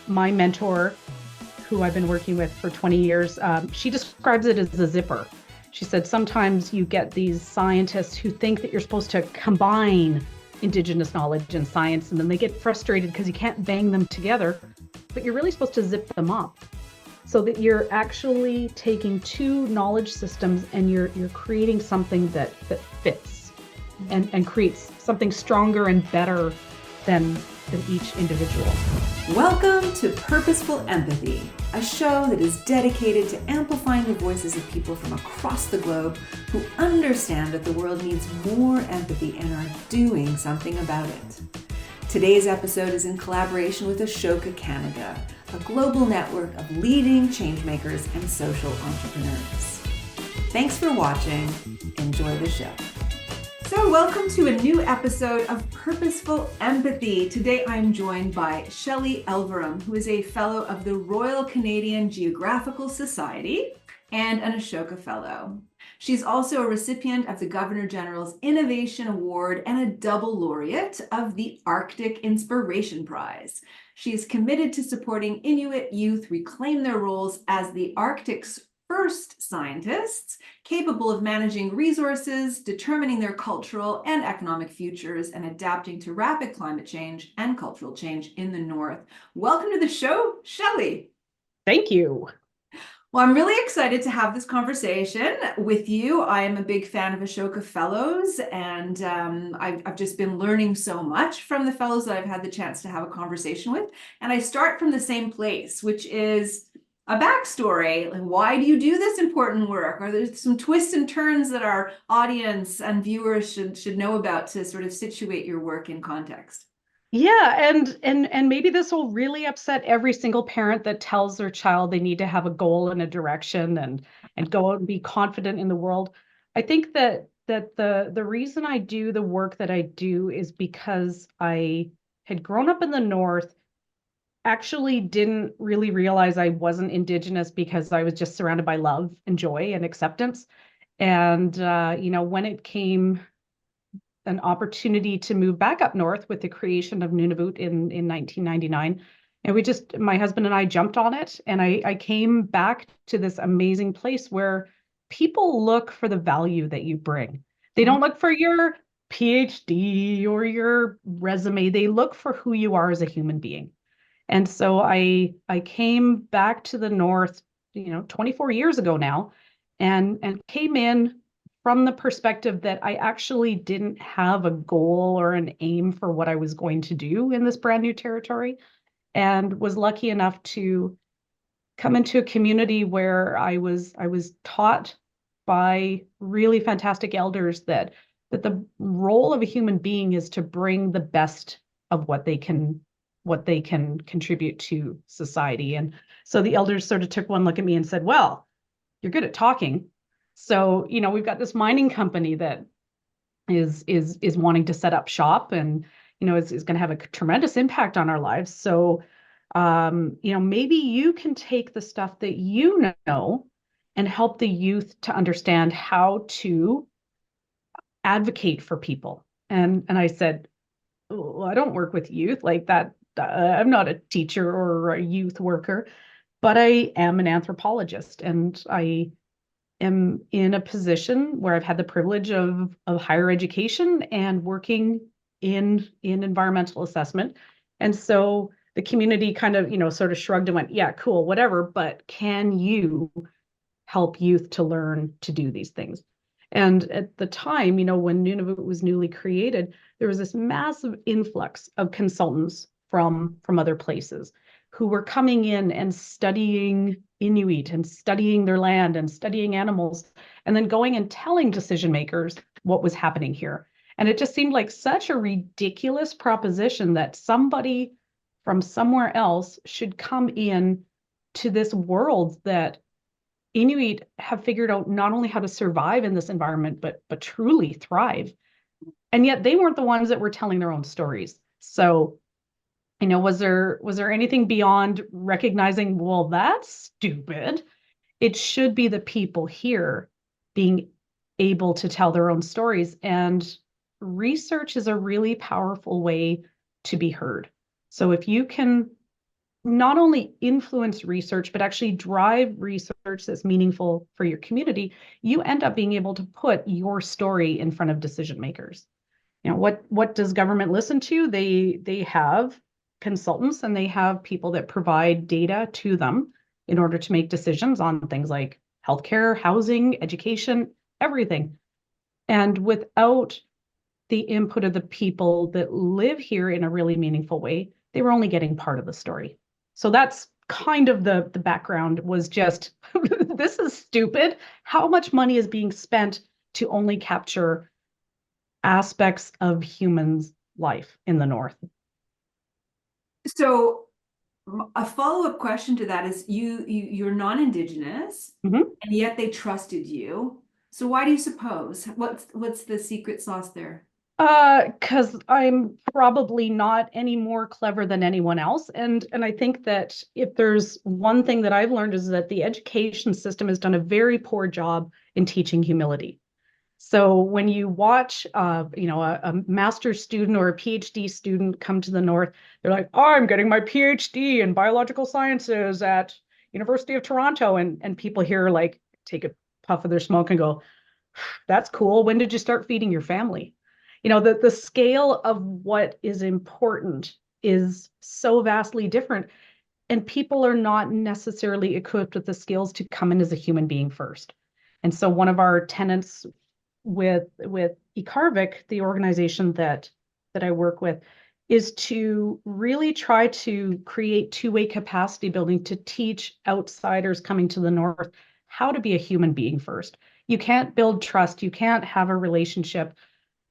my mentor, who I've been working with for 20 years, she describes it as a zipper. She said sometimes you get these scientists who think that you're supposed to combine Indigenous knowledge and science, and then they get frustrated because you can't bang them together, but you're really supposed to zip them up so that you're actually taking two knowledge systems and you're creating something that fits and creates something stronger and better than each individual. Welcome to Purposeful Empathy, a show that is dedicated to amplifying the voices of people from across the globe who understand that the world needs more empathy and are doing something about it. Today's episode is in collaboration with Ashoka Canada, a global network of leading changemakers and social entrepreneurs. Thanks for watching. Enjoy the show. So welcome to a new episode of Purposeful Empathy. Today I'm joined by Shelly Elverum, who is a fellow of the Royal Canadian Geographical Society and an Ashoka Fellow. She's also a recipient of the Governor General's Innovation Award and a double laureate of the Arctic Inspiration Prize. She is committed to supporting Inuit youth reclaim their roles as the Arctic's first scientists, capable of managing resources, determining their cultural and economic futures, and adapting to rapid climate change and cultural change in the North. Welcome to the show, Shelly. Thank you. Well, I'm really excited to have this conversation with you. I am a big fan of Ashoka Fellows, and I've just been learning so much from the fellows that I've had the chance to have a conversation with. And I start from the same place, which is a backstory. Like, why do you do this important work? Are there some twists and turns that our audience and viewers should know about to sort of situate your work in context? Yeah, and maybe this will really upset every single parent that tells their child they need to have a goal and a direction and go out and be confident in the world. I think that the reason I do the work that I do is because I had grown up in the North, actually didn't really realize I wasn't Indigenous because I was just surrounded by love and joy and acceptance. And when it came an opportunity to move back up north with the creation of Nunavut in 1999. And my husband and I jumped on it. And I came back to this amazing place where people look for the value that you bring. They don't look for your PhD or your resume. They look for who you are as a human being. And so I came back to the north, 24 years ago now, and came in from the perspective that I actually didn't have a goal or an aim for what I was going to do in this brand new territory, and was lucky enough to come into a community where I was taught by really fantastic elders that the role of a human being is to bring the best of what they can contribute to society. And so the elders sort of took one look at me and said, well, you're good at talking. So, we've got this mining company that is wanting to set up shop and, is going to have a tremendous impact on our lives. So, maybe you can take the stuff that you know and help the youth to understand how to advocate for people. And I said, oh, I don't work with youth like that. I'm not a teacher or a youth worker, but I am an anthropologist, and I am in a position where I've had the privilege of higher education and working in environmental assessment. And so the community kind of, sort of shrugged and went, yeah, cool, whatever, but can you help youth to learn to do these things? And at the time, when Nunavut was newly created, there was this massive influx of consultants from other places who were coming in and studying Inuit and studying their land and studying animals, and then going and telling decision makers what was happening here. And it just seemed like such a ridiculous proposition that somebody from somewhere else should come in to this world that Inuit have figured out not only how to survive in this environment, but truly thrive. And yet they weren't the ones that were telling their own stories. So, was there anything beyond recognizing, well, that's stupid? It should be the people here being able to tell their own stories. And research is a really powerful way to be heard. So if you can not only influence research, but actually drive research that's meaningful for your community, you end up being able to put your story in front of decision makers. You know, what does government listen to? They have consultants and they have people that provide data to them in order to make decisions on things like healthcare, housing, education, everything. And without the input of the people that live here in a really meaningful way, they were only getting part of the story. So that's kind of the background was just this is stupid. How much money is being spent to only capture aspects of humans' life in the North? So a follow-up question to that is you're non-Indigenous, Mm-hmm. and yet they trusted you. So why do you suppose? What's the secret sauce there? Because I'm probably not any more clever than anyone else. And I think that if there's one thing that I've learned is that the education system has done a very poor job in teaching humility. So when you watch, a master's student or a PhD student come to the North, they're like, "Oh, I'm getting my PhD in biological sciences at University of Toronto," and people here like take a puff of their smoke and go, "That's cool. When did you start feeding your family?" You know, the scale of what is important is so vastly different, and people are not necessarily equipped with the skills to come in as a human being first. And so one of our tenants with Ikaarvik, the organization that I work with, is to really try to create two-way capacity building to teach outsiders coming to the North how to be a human being first. You can't build trust, you can't have a relationship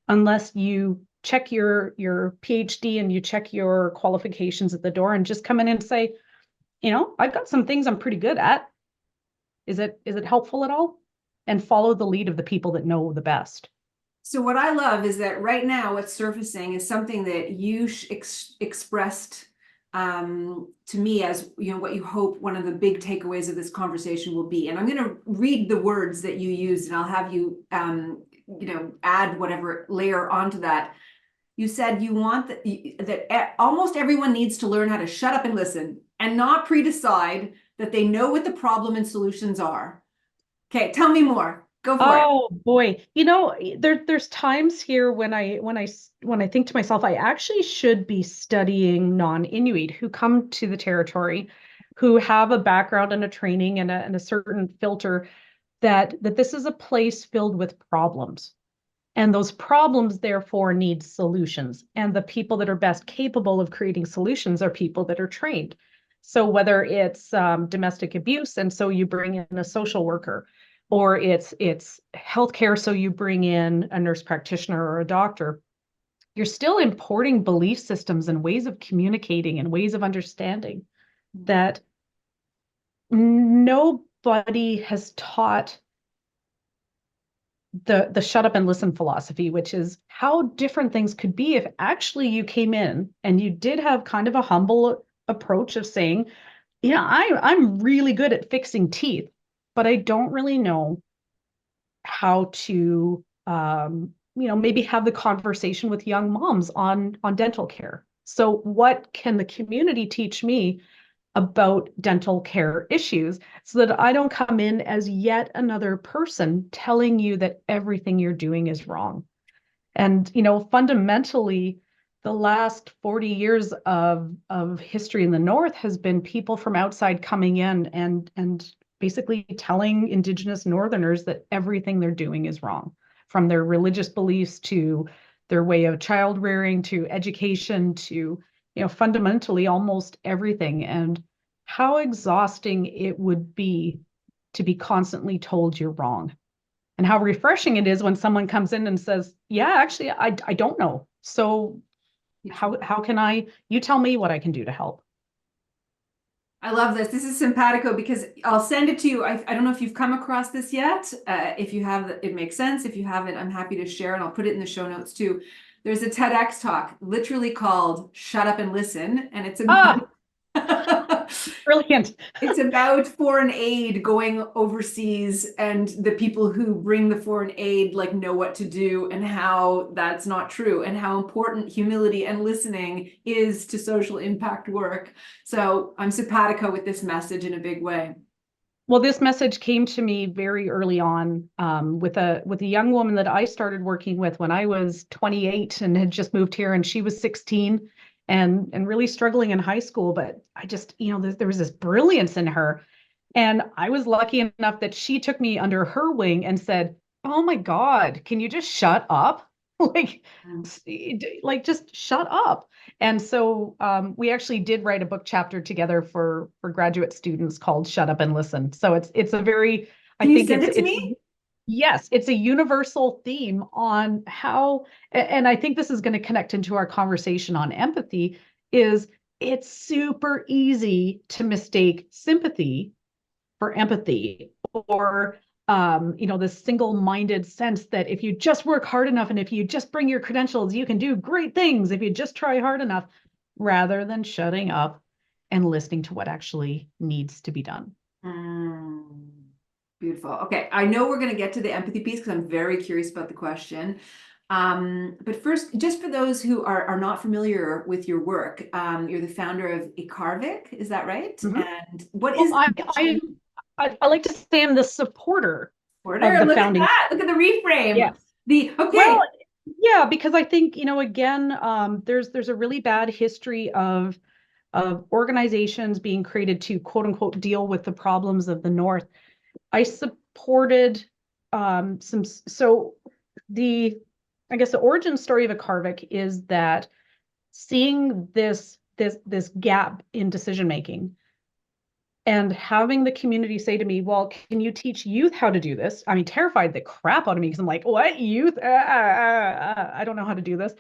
unless you check your PhD and you check your qualifications at the door and just come in and say, I've got some things I'm pretty good at. Is it helpful at all? And follow the lead of the people that know the best. So what I love is that right now what's surfacing is something that you expressed to me as, what you hope one of the big takeaways of this conversation will be. And I'm going to read the words that you used, and I'll have you, add whatever layer onto that. You said you want that almost everyone needs to learn how to shut up and listen and not pre-decide that they know what the problem and solutions are. Okay, tell me more. Go for it. Oh boy. There's times here when I think to myself, I actually should be studying non-Inuit who come to the territory, who have a background and a training and a certain filter that this is a place filled with problems. And those problems, therefore, need solutions. And the people that are best capable of creating solutions are people that are trained. So whether it's domestic abuse, and so you bring in a social worker, or it's healthcare, so you bring in a nurse practitioner or a doctor, you're still importing belief systems and ways of communicating and ways of understanding that nobody has taught the shut up and listen philosophy, which is how different things could be if actually you came in and you did have kind of a humble approach of saying, yeah, I'm really good at fixing teeth, but I don't really know how to maybe have the conversation with young moms on dental care. So what can the community teach me about dental care issues so that I don't come in as yet another person telling you that everything you're doing is wrong. And, fundamentally, the last 40 years of history in the North has been people from outside coming in and basically telling Indigenous Northerners that everything they're doing is wrong, from their religious beliefs to their way of child rearing to education to fundamentally almost everything. And how exhausting it would be to be constantly told you're wrong. And how refreshing it is when someone comes in and says, yeah, actually, I don't know. So how can you tell me what I can do to help? I love this. This is simpatico because I'll send it to you. I don't know if you've come across this yet. If you have, it makes sense. If you haven't, I'm happy to share, and I'll put it in the show notes too. There's a TEDx talk literally called Shut Up and Listen, and it's about Ah, Brilliant. It's about foreign aid going overseas and the people who bring the foreign aid like know what to do and how that's not true and how important humility and listening is to social impact work. So I'm simpatico with this message in a big way. Well, this message came to me very early on with a young woman that I started working with when I was 28 and had just moved here, and she was 16 and really struggling in high school. But I just, there was this brilliance in her. And I was lucky enough that she took me under her wing and said, "Oh my God, can you just shut up?" like, just shut up. And so we actually did write a book chapter together for graduate students called "Shut Up and Listen." So it's a very, I Can you think send it to me? yes, it's a universal theme on how, and I think this is going to connect into our conversation on empathy, is it's super easy to mistake sympathy for empathy, or this single-minded sense that if you just work hard enough and if you just bring your credentials, you can do great things if you just try hard enough, rather than shutting up and listening to what actually needs to be done. Mm, beautiful. Okay, I know we're going to get to the empathy piece because I'm very curious about the question. But first, just for those who are not familiar with your work, you're the founder of Ikaarvik, is that right? Mhm. And what Well, is the I like to say I'm the supporter of order? the Look at founding. that. Look at the reframe. Yes. The Well, okay. yeah, because I think, again, there's a really bad history of organizations being created to quote unquote deal with the problems of the North. I supported so the I guess the origin story of Ikaarvik is that seeing this gap in decision making and having the community say to me, "Well, can you teach youth how to do this?" I mean, terrified the crap out of me because I'm like, "What, youth? I don't know how to do this."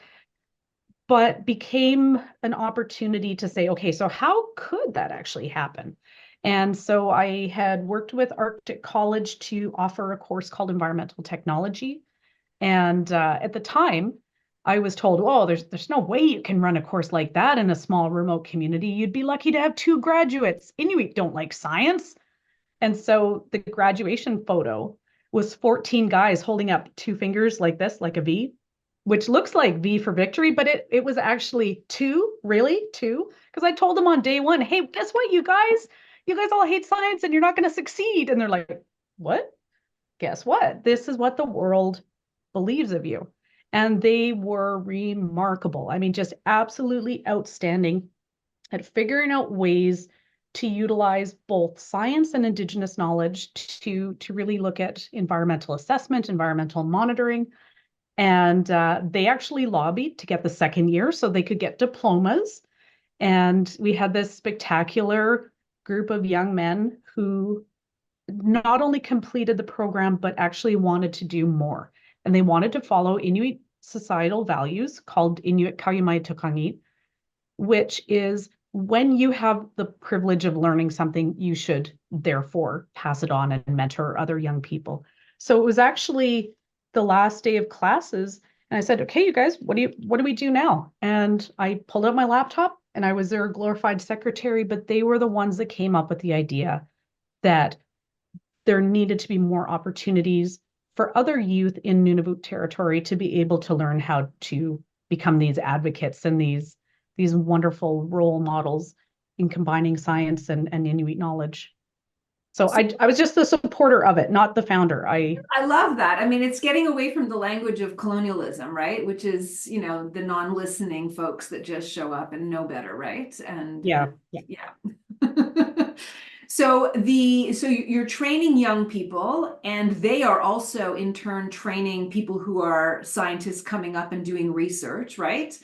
But became an opportunity to say, okay, so how could that actually happen? And so I had worked with Arctic College to offer a course called Environmental Technology. And at the time, I was told, "Oh, there's no way you can run a course like that in a small remote community. You'd be lucky to have 2 graduates. Inuit don't like science." And so the graduation photo was 14 guys holding up 2 fingers like this, like a V, which looks like V for victory, but it was actually two, really two. Because I told them on day one, "Hey, guess what, you guys? You guys all hate science and you're not going to succeed." And they're like, "What? Guess what? This is what the world believes of you." And they were remarkable. I mean, just absolutely outstanding at figuring out ways to utilize both science and Indigenous knowledge to really look at environmental assessment, environmental monitoring. And they actually lobbied to get the second year so they could get diplomas. And we had this spectacular group of young men who not only completed the program, but actually wanted to do more. And they wanted to follow Inuit societal values called Inuit Kauyamaitokangit, which is when you have the privilege of learning something, you should therefore pass it on and mentor other young people. So it was actually the last day of classes, and I said, "Okay, you guys, what do we do now?" And I pulled out my laptop and I was their glorified secretary, but they were the ones that came up with the idea that there needed to be more opportunities for other youth in Nunavut territory to be able to learn how to become these advocates and these wonderful role models in combining science and Inuit knowledge. So I was just the supporter of it, not the founder. I love that. I mean, it's getting away from the language of colonialism, right? Which is, the non-listening folks that just show up and know better, right? And Yeah, yeah. yeah. So you're training young people, and they are also in turn training people who are scientists coming up and doing research, right?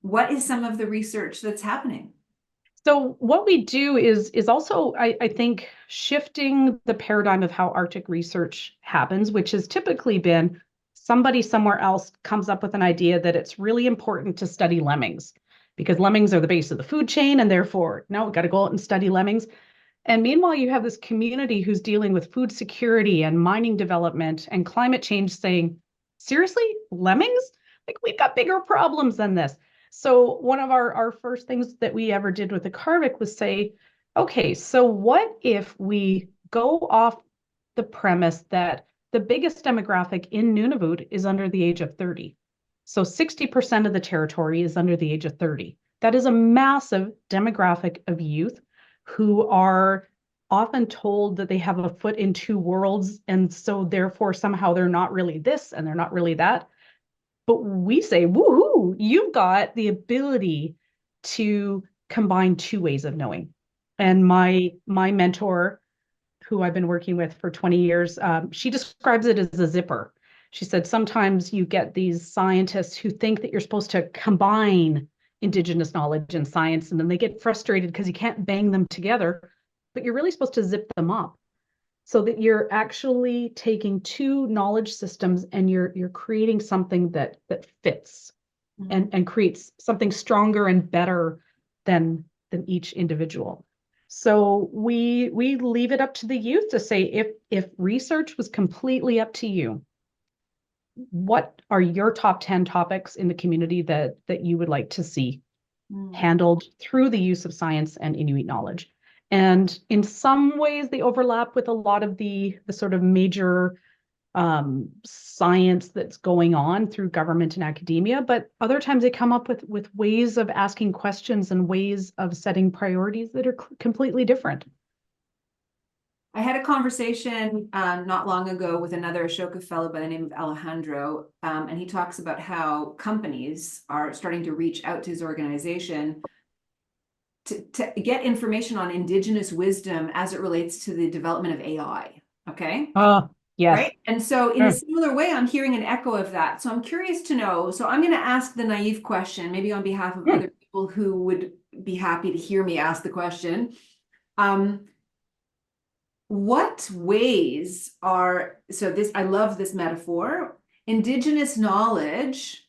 What is some of the research that's happening? So what we do is also, I think, shifting the paradigm of how Arctic research happens, which has typically been somebody somewhere else comes up with an idea that it's really important to study lemmings because lemmings are the base of the food chain, and therefore, no, we've got to go out and study lemmings. And meanwhile, you have this community who's dealing with food security and mining development and climate change saying, "Seriously, lemmings? Like, we've got bigger problems than this." So one of our first things that we ever did with the Ikaarvik was say, Okay, so what if we go off the premise that the biggest demographic in Nunavut is under the age of 30? So 60% of the territory is under the age of 30. That is a massive demographic of youth who are often told that they have a foot in two worlds. And so therefore, somehow they're not really this and they're not really that. But we say, woohoo, you've got the ability to combine two ways of knowing. And my mentor, who I've been working with for 20 years, she describes it as a zipper. She said sometimes you get these scientists who think that you're supposed to combine Indigenous knowledge and science, and then they get frustrated because you can't bang them together, but you're really supposed to zip them up so that you're actually taking two knowledge systems and you're creating something that fits and creates something stronger and better than each individual. So we leave it up to the youth to say if research was completely up to you, what are your top 10 topics in the community that you would like to see handled through the use of science and Inuit knowledge? And in some ways, they overlap with a lot of the sort of major science that's going on through government and academia, but other times they come up with ways of asking questions and ways of setting priorities that are completely different. I had a conversation not long ago with another Ashoka fellow by the name of Alejandro, and he talks about how companies are starting to reach out to his organization to get information on Indigenous wisdom as it relates to the development of AI. Okay. Yes. Right. And so in a similar way, I'm hearing an echo of that. So I'm curious to know. So I'm going to ask the naive question, maybe on behalf of other people who would be happy to hear me ask the question. What ways are, so this, I love this metaphor, Indigenous knowledge,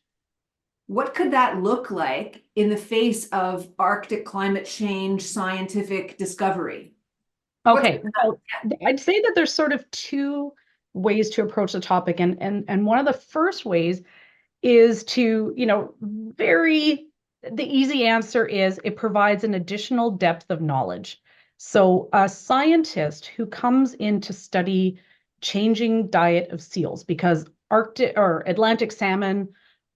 what could that look like in the face of Arctic climate change scientific discovery? Okay, well, I'd say that there's sort of two ways to approach the topic. And one of the first ways is to, the easy answer is it provides an additional depth of knowledge. So a scientist who comes in to study changing diet of seals, because Arctic or Atlantic salmon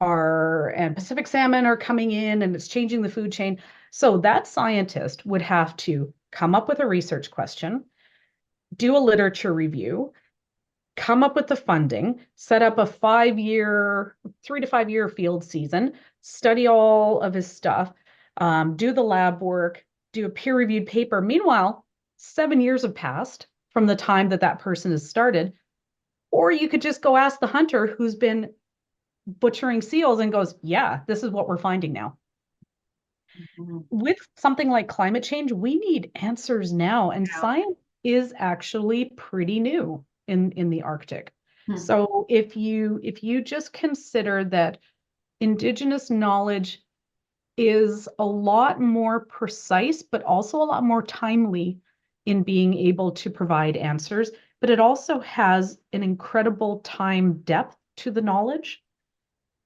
and Pacific salmon are coming in and it's changing the food chain. So that scientist would have to come up with a research question, do a literature review, come up with the funding, set up a 3 to 5 year field season, study all of his stuff, do the lab work, do a peer reviewed paper. Meanwhile, 7 years have passed from the time that that person has started. Or you could just go ask the hunter who's been butchering seals and goes, yeah, this is what we're finding now. With something like climate change, we need answers now, and science is actually pretty new in the Arctic. So if you just consider that Indigenous knowledge is a lot more precise, but also a lot more timely in being able to provide answers, but it also has an incredible time depth to the knowledge.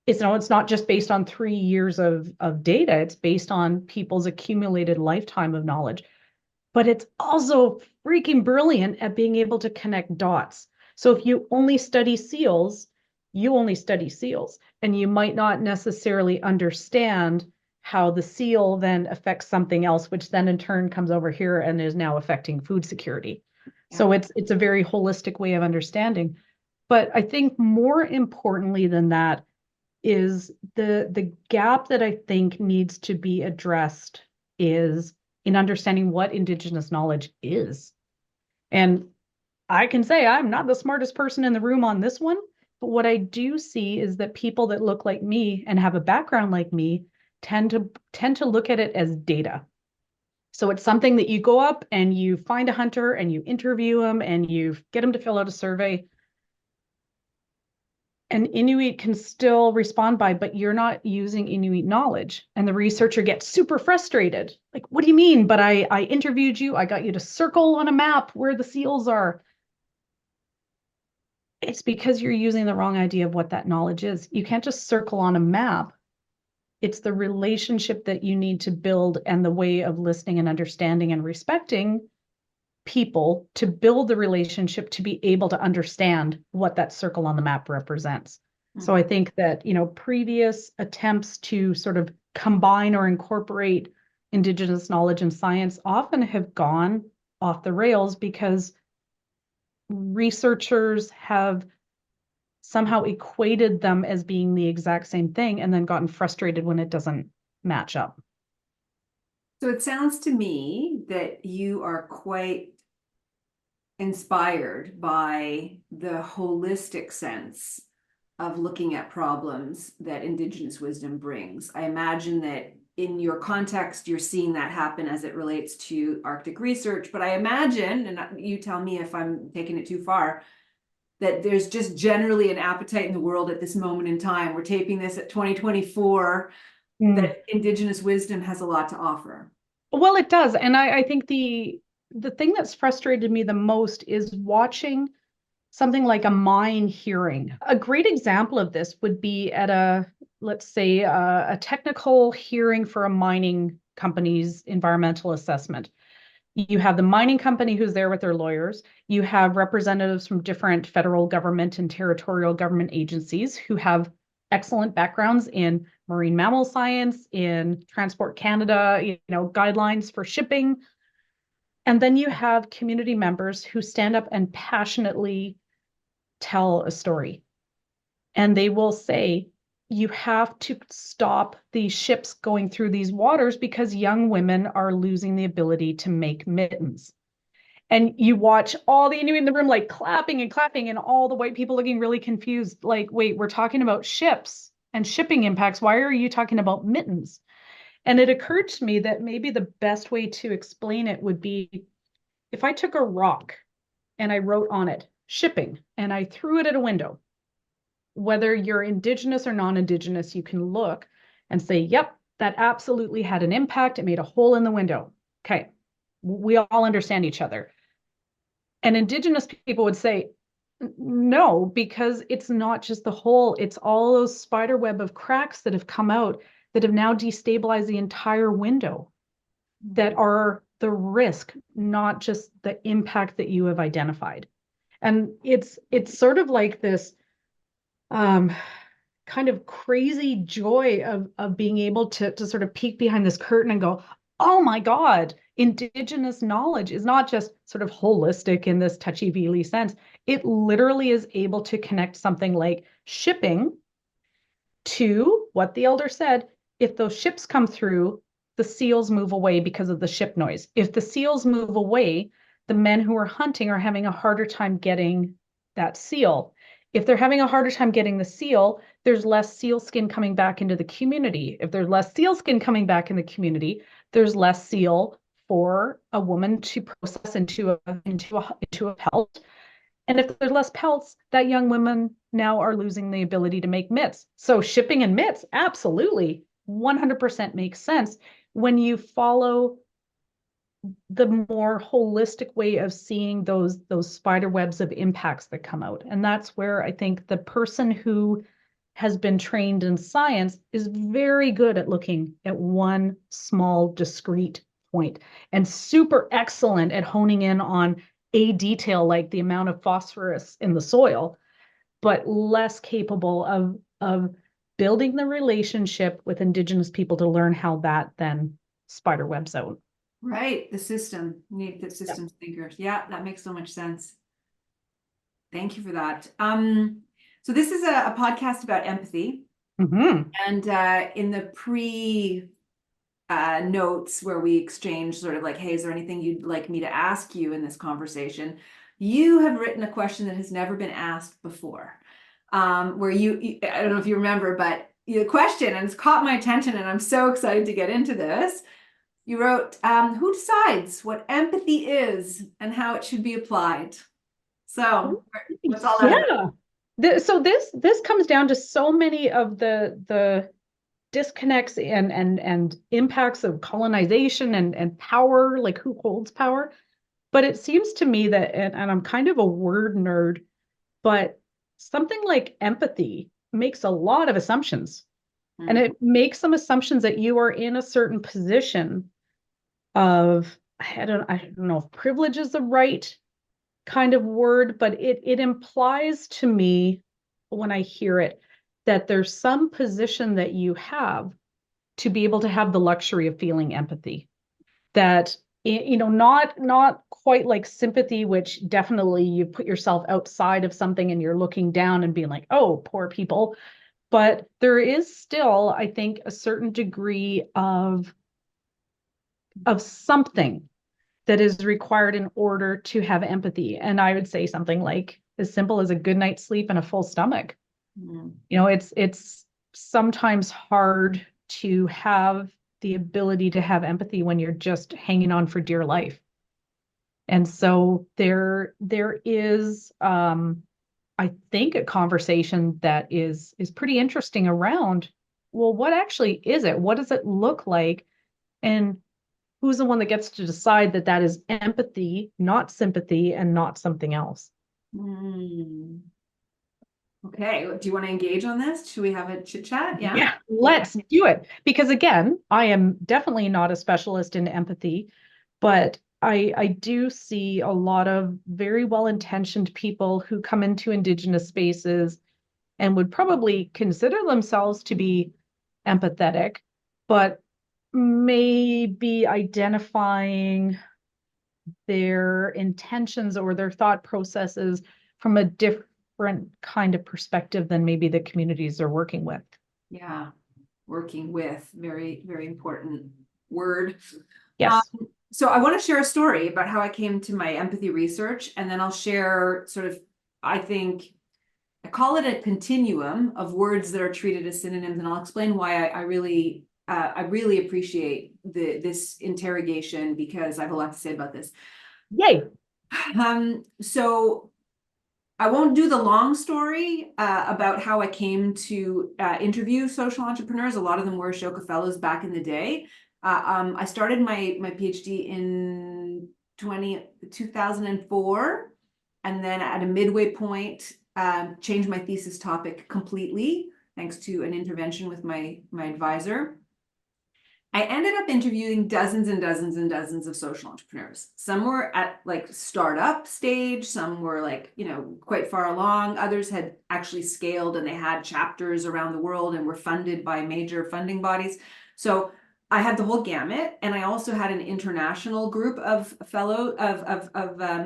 It's not just based on 3 years of data, it's based on people's accumulated lifetime of knowledge. But it's also freaking brilliant at being able to connect dots. So if you only study seals, you only study seals, and you might not necessarily understand how the seal then affects something else, which then in turn comes over here and is now affecting food security. Yeah. So it's a very holistic way of understanding. But I think more importantly than that is the gap that I think needs to be addressed is in understanding what Indigenous knowledge is. And I can say I'm not the smartest person in the room on this one, but what I do see is that people that look like me and have a background like me tend to look at it as data. So it's something that you go up and you find a hunter and you interview them and you get them to fill out a survey. And Inuit can still respond by, but you're not using Inuit knowledge. And the researcher gets super frustrated. Like, what do you mean? But I interviewed you. I got you to circle on a map where the seals are. It's because you're using the wrong idea of what that knowledge is. You can't just circle on a map. It's the relationship that you need to build and the way of listening and understanding and respecting people to build the relationship to be able to understand what that circle on the map represents. So I think that, previous attempts to sort of combine or incorporate Indigenous knowledge and science often have gone off the rails because researchers have somehow equated them as being the exact same thing and then gotten frustrated when it doesn't match up. So it sounds to me that you are quite inspired by the holistic sense of looking at problems that Indigenous wisdom brings. I imagine that in your context, you're seeing that happen as it relates to Arctic research, but I imagine, and you tell me if I'm taking it too far, that there's just generally an appetite in the world at this moment in time. We're taping this at 2024, that Indigenous wisdom has a lot to offer. Well, it does. And I think the thing that's frustrated me the most is watching something like a mine hearing. A great example of this would be at let's say, a technical hearing for a mining company's environmental assessment. You have the mining company who's there with their lawyers. You have representatives from different federal government and territorial government agencies who have excellent backgrounds in marine mammal science, in Transport Canada, guidelines for shipping. And then you have community members who stand up and passionately tell a story. And they will say, you have to stop these ships going through these waters because young women are losing the ability to make mittens. And you watch all the Inuit in the room like clapping and clapping, and all the white people looking really confused. Like, wait, we're talking about ships and shipping impacts. Why are you talking about mittens? And it occurred to me that maybe the best way to explain it would be if I took a rock and I wrote on it shipping and I threw it at a window. Whether you're Indigenous or non-Indigenous, you can look and say, yep, that absolutely had an impact. It made a hole in the window. Okay, we all understand each other. And Indigenous people would say, no, because it's not just the hole, it's all those spider web of cracks that have come out that have now destabilized the entire window that are the risk, not just the impact that you have identified. And it's sort of like this kind of crazy joy of being able to sort of peek behind this curtain and go, oh my God, Indigenous knowledge is not just sort of holistic in this touchy-feely sense. It literally is able to connect something like shipping to what the elder said. If those ships come through, the seals move away because of the ship noise. If the seals move away, the men who are hunting are having a harder time getting that seal. If they're having a harder time getting the seal, there's less seal skin coming back into the community. If there's less seal skin coming back in the community, there's less seal for a woman to process into a pelt. And if there's less pelts, that young women now are losing the ability to make mitts. So shipping and mitts, absolutely, 100% makes sense when you follow the more holistic way of seeing those spider webs of impacts that come out. And that's where I think the person who has been trained in science is very good at looking at one small discrete point and super excellent at honing in on a detail like the amount of phosphorus in the soil, but less capable of building the relationship with Indigenous people to learn how that then spider webs out. Right, the system. You need the systems thinkers. Yeah, that makes so much sense. Thank you for that. So this is a podcast about empathy. Mm-hmm. And in the pre notes where we exchange sort of like, hey, is there anything you'd like me to ask you in this conversation? You have written a question that has never been asked before, where you I don't know if you remember, but the question, and it's caught my attention, and I'm so excited to get into this. You wrote, who decides what empathy is and how it should be applied? So what's all that about? So this comes down to so many of the disconnects and impacts of colonization and power, like who holds power. But it seems to me that, and I'm kind of a word nerd, but something like empathy makes a lot of assumptions. And it makes some assumptions that you are in a certain position of, I don't know if privilege is the right kind of word, but it implies to me when I hear it that there's some position that you have to be able to have the luxury of feeling empathy. That not quite like sympathy, which definitely you put yourself outside of something and you're looking down and being like, oh, poor people. But there is still, I think, a certain degree of something that is required in order to have empathy. And I would say something like as simple as a good night's sleep and a full stomach. It's sometimes hard to have the ability to have empathy when you're just hanging on for dear life. And so there is I think a conversation that is pretty interesting around, well, what actually is it? What does it look like? And who's the one that gets to decide that that is empathy, not sympathy, and not something else? Okay, do you want to engage on this? Should we have a chit chat? Yeah, let's do it. Because again, I am definitely not a specialist in empathy, but I do see a lot of very well-intentioned people who come into Indigenous spaces and would probably consider themselves to be empathetic, but maybe identifying their intentions or their thought processes from a different kind of perspective than maybe the communities they're working with. Yeah, working with, very, very important word. Yes. So I want to share a story about how I came to my empathy research, and then I'll share sort of, I call it a continuum of words that are treated as synonyms, and I'll explain why I really appreciate this interrogation, because I have a lot to say about this. Yay. So I won't do the long story about how I came to interview social entrepreneurs. A lot of them were Ashoka Fellows back in the day. I started my PhD in 2004, and then at a midway point, changed my thesis topic completely, thanks to an intervention with my advisor. I ended up interviewing dozens and dozens and dozens of social entrepreneurs. Some were at like startup stage, some were like, quite far along. Others had actually scaled and they had chapters around the world and were funded by major funding bodies. So I had the whole gamut, and I also had an international group of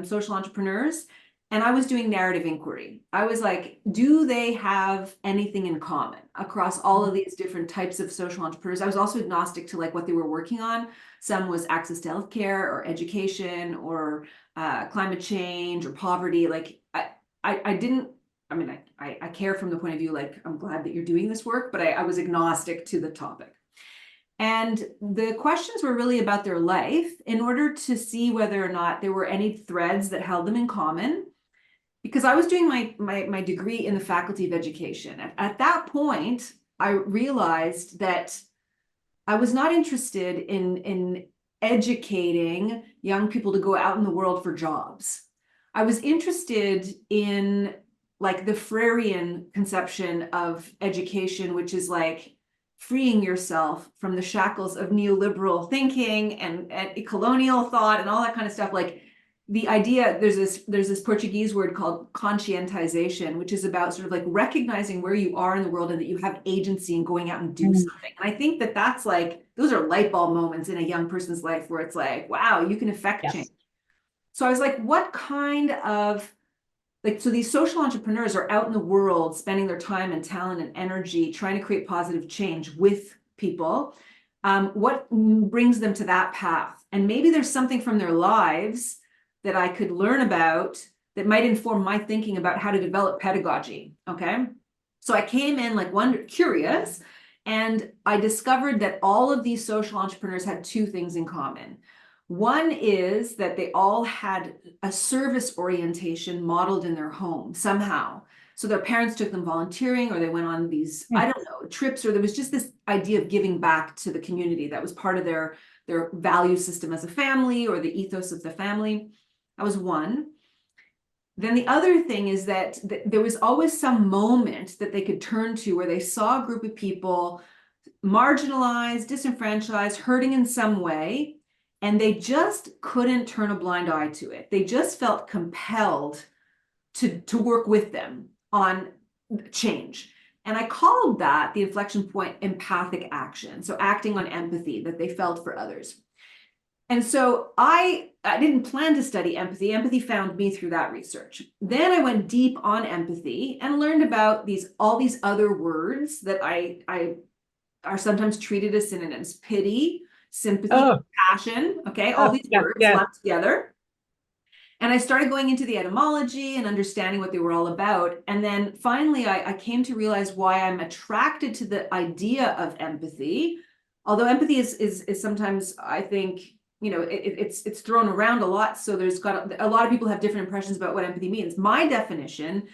social entrepreneurs. And I was doing narrative inquiry. I was like, do they have anything in common across all of these different types of social entrepreneurs? I was also agnostic to like what they were working on. Some was access to healthcare or education or climate change or poverty. Like I didn't, I care from the point of view, like, I'm glad that you're doing this work, but I was agnostic to the topic. And the questions were really about their life in order to see whether or not there were any threads that held them in common. Because I was doing my degree in the Faculty of Education. At that point, I realized that I was not interested in educating young people to go out in the world for jobs. I was interested in like the Freirean conception of education, which is like freeing yourself from the shackles of neoliberal thinking and colonial thought and all that kind of stuff. Like, the idea, there's this Portuguese word called conscientization, which is about sort of like recognizing where you are in the world and that you have agency and going out and do something. And I think that that's like, those are light bulb moments in a young person's life where it's like, wow, you can affect change. So I was like, what kind of, like, so these social entrepreneurs are out in the world spending their time and talent and energy trying to create positive change with people. What brings them to that path? And maybe there's something from their lives that I could learn about that might inform my thinking about how to develop pedagogy. Okay. So I came in like curious, and I discovered that all of these social entrepreneurs had two things in common. One is that they all had a service orientation modeled in their home somehow. So their parents took them volunteering, or they went on these, I don't know, trips, or there was just this idea of giving back to the community that was part of their value system as a family, or the ethos of the family. That was one. Then the other thing is that there was always some moment that they could turn to where they saw a group of people marginalized, disenfranchised, hurting in some way, and they just couldn't turn a blind eye to it. They just felt compelled to work with them on change. And I called that the inflection point empathic action. So acting on empathy that they felt for others. And so I didn't plan to study empathy. Empathy found me through that research. Then I went deep on empathy and learned about all these other words that I are sometimes treated as synonyms: pity, sympathy, compassion. Okay, all these words lumped together. And I started going into the etymology and understanding what they were all about. And then finally, I came to realize why I'm attracted to the idea of empathy. Although empathy is sometimes, I think, it's thrown around a lot. So there's a lot of people have different impressions about what empathy means. My definition,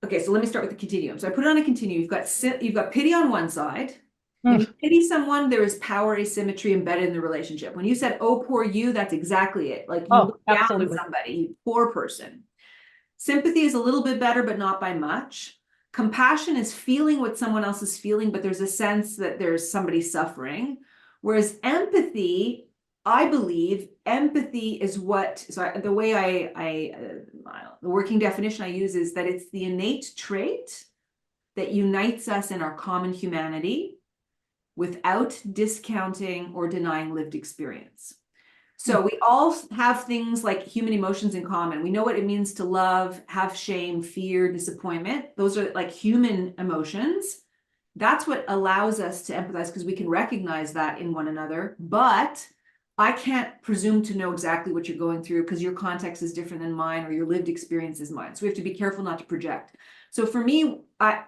okay, so let me start with the continuum. So I put it on a continuum. You've got pity on one side. When you pity someone, there is power asymmetry embedded in the relationship. When you said, "Oh, poor you," that's exactly it. Like you look down on somebody, you poor person. Sympathy is a little bit better, but not by much. Compassion is feeling what someone else is feeling, but there's a sense that there's somebody suffering. Whereas empathy, I believe, empathy is the way the working definition I use is that it's the innate trait that unites us in our common humanity, without discounting or denying lived experience. So we all have things like human emotions in common. We know what it means to love, have shame, fear, disappointment. Those are like human emotions. That's what allows us to empathize, because we can recognize that in one another. But I can't presume to know exactly what you're going through, because your context is different than mine, or your lived experience is mine. So we have to be careful not to project. So for me, I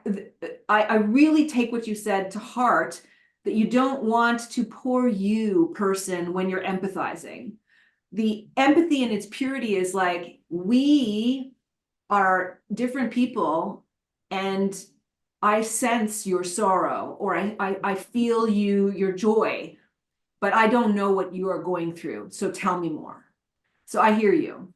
really take what you said to heart, that you don't want to poor you person when you're empathizing. The empathy in its purity is like, we are different people, and I sense your sorrow, or I feel your joy, but I don't know what you are going through. So tell me more. So I hear you.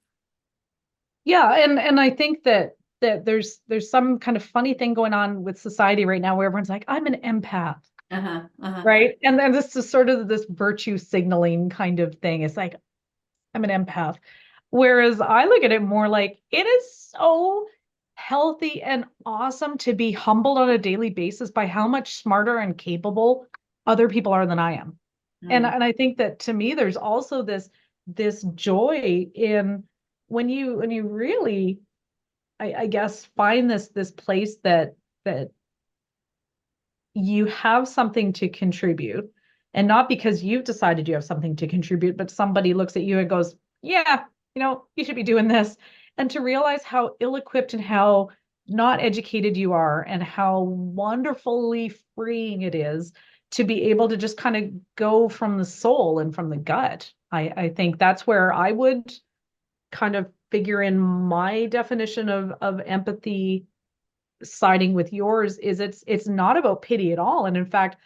Yeah, and I think that there's some kind of funny thing going on with society right now where everyone's like, I'm an empath. Right. And then this is sort of this virtue signaling kind of thing. It's like, I'm an empath. Whereas I look at it more like it is so healthy and awesome to be humbled on a daily basis by how much smarter and capable other people are than I am. And I think that to me, there's also this joy in when you really, I guess, find this place that you have something to contribute, and not because you've decided you have something to contribute, but somebody looks at you and goes, yeah, you should be doing this. And to realize how ill-equipped and how not educated you are, and how wonderfully freeing it is to be able to just kind of go from the soul and from the gut. I think that's where I would kind of figure in my definition of empathy, siding with yours, is it's not about pity at all. And in fact,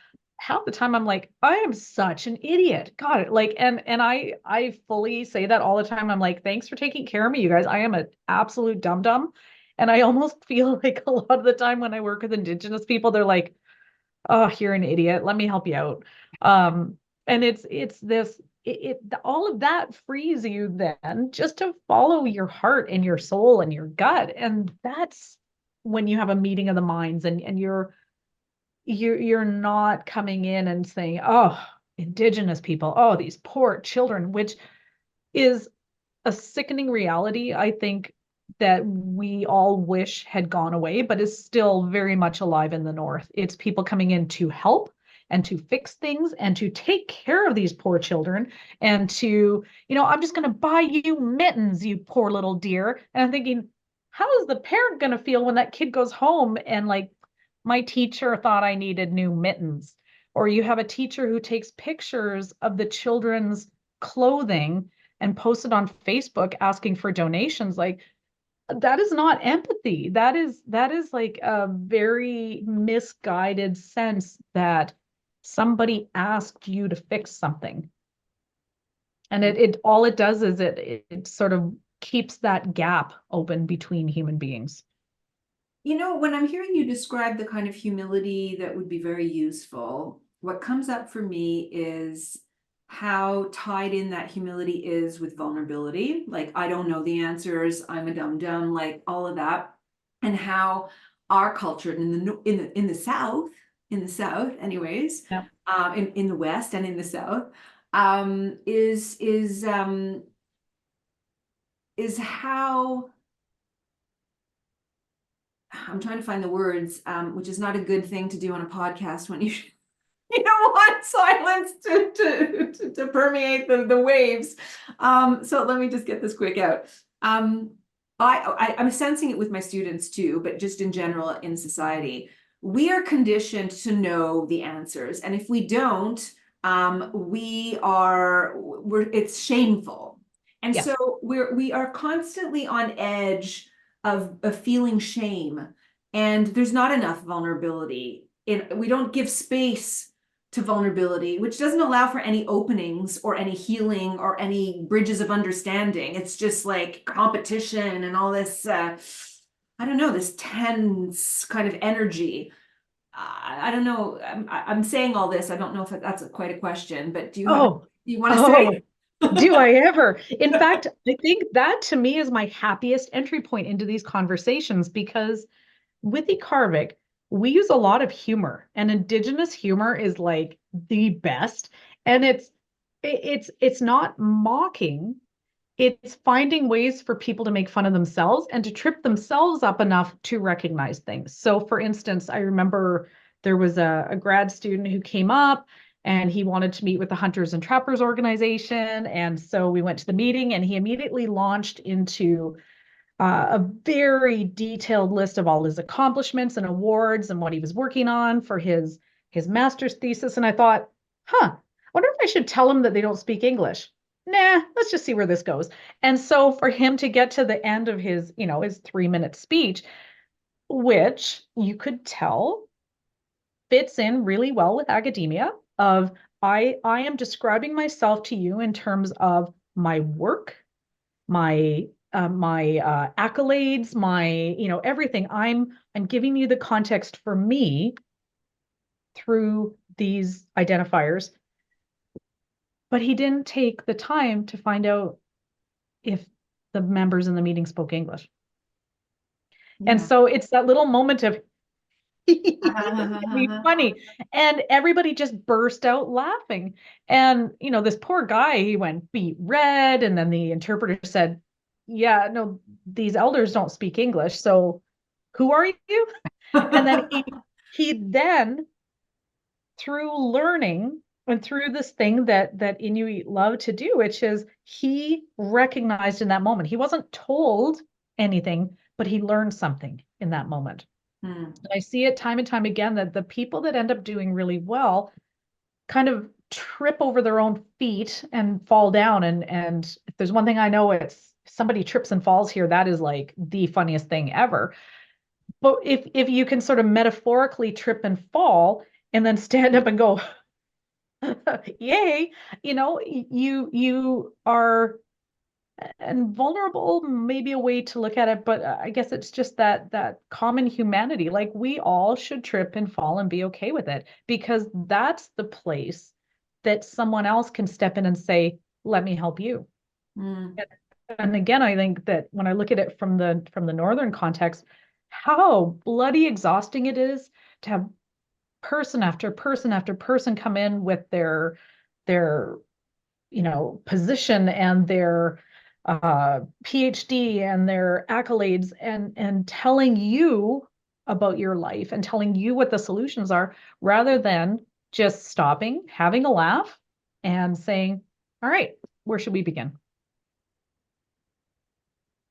half the time I'm like, I am such an idiot. God, like, and I fully say that all the time. I'm like, thanks for taking care of me, you guys. I am an absolute dum-dum. And I almost feel like a lot of the time when I work with Indigenous people, they're like, oh, you're an idiot. Let me help you out. And it's this all of that frees you then just to follow your heart and your soul and your gut. And that's when you have a meeting of the minds, and you're not coming in and saying, oh, Indigenous people, oh, these poor children, which is a sickening reality, I think, that we all wish had gone away, but is still very much alive in the North. It's people coming in to help and to fix things and to take care of these poor children, and to, I'm just going to buy you mittens, you poor little dear. And I'm thinking, how is the parent going to feel when that kid goes home and like, my teacher thought I needed new mittens? Or you have a teacher who takes pictures of the children's clothing and post it on Facebook asking for donations. Like, that is not empathy. That is like a very misguided sense that somebody asked you to fix something. And it all it does is it sort of keeps that gap open between human beings. You know, when I'm hearing you describe the kind of humility that would be very useful, what comes up for me is how tied in that humility is with vulnerability. Like, I don't know the answers, I'm a dum-dum, like all of that. And how our culture in the South anyways, Yeah. in the West and in the South, is how I'm trying to find the words, which is not a good thing to do on a podcast when you you don't want silence to permeate the waves. So let me just get this quick out. I'm sensing it with my students too, but just in general in society, we are conditioned to know the answers, and if we don't, it's shameful, and Yeah. so we are constantly on edge of feeling shame, and there's not enough vulnerability. We don't give space to vulnerability, which doesn't allow for any openings or any healing or any bridges of understanding. It's just like competition and all this, I don't know, this tense kind of energy. I don't know. I'm saying all this. I don't know if that's quite a question, but Oh, do you want to say? oh, do I ever? In fact, I think that to me is my happiest entry point into these conversations because with Ikaarvik, we use a lot of humor, and Indigenous humor is like the best. And it's not mocking. It's finding ways for people to make fun of themselves and to trip themselves up enough to recognize things. So, for instance, I remember there was a grad student who came up and he wanted to meet with the Hunters and Trappers organization. And so we went to the meeting and he immediately launched into a very detailed list of all his accomplishments and awards and what he was working on for his master's thesis. And I thought, huh, I wonder if I should tell him that they don't speak English. Nah, let's just see where this goes. And so for him to get to the end of his 3-minute speech, which you could tell fits in really well with academia of I am describing myself to you in terms of my work, my accolades, my everything. I'm giving you the context for me through these identifiers, but he didn't take the time to find out if the members in the meeting spoke English. And Yeah. so it's that little moment of it's gonna be funny. And everybody just burst out laughing. And, this poor guy, he went beet red. And then the interpreter said, yeah, no, these elders don't speak English. So who are you? And then he then, through learning and through this thing that Inuit love to do, which is he recognized in that moment. He wasn't told anything, but he learned something in that moment. Hmm. I see it time and time again that the people that end up doing really well kind of trip over their own feet and fall down. And if there's one thing I know, it's somebody trips and falls here, that is like the funniest thing ever. But if you can sort of metaphorically trip and fall and then stand up and go, yay, you are and vulnerable, maybe a way to look at it, but I guess it's just that common humanity. Like we all should trip and fall and be okay with it because that's the place that someone else can step in and say, let me help you. Hmm. And again, I think that when I look at it from the northern context, how bloody exhausting it is to have person after person after person come in with their position and their PhD and their accolades and telling you about your life and telling you what the solutions are rather than just stopping, having a laugh and saying, all right, where should we begin?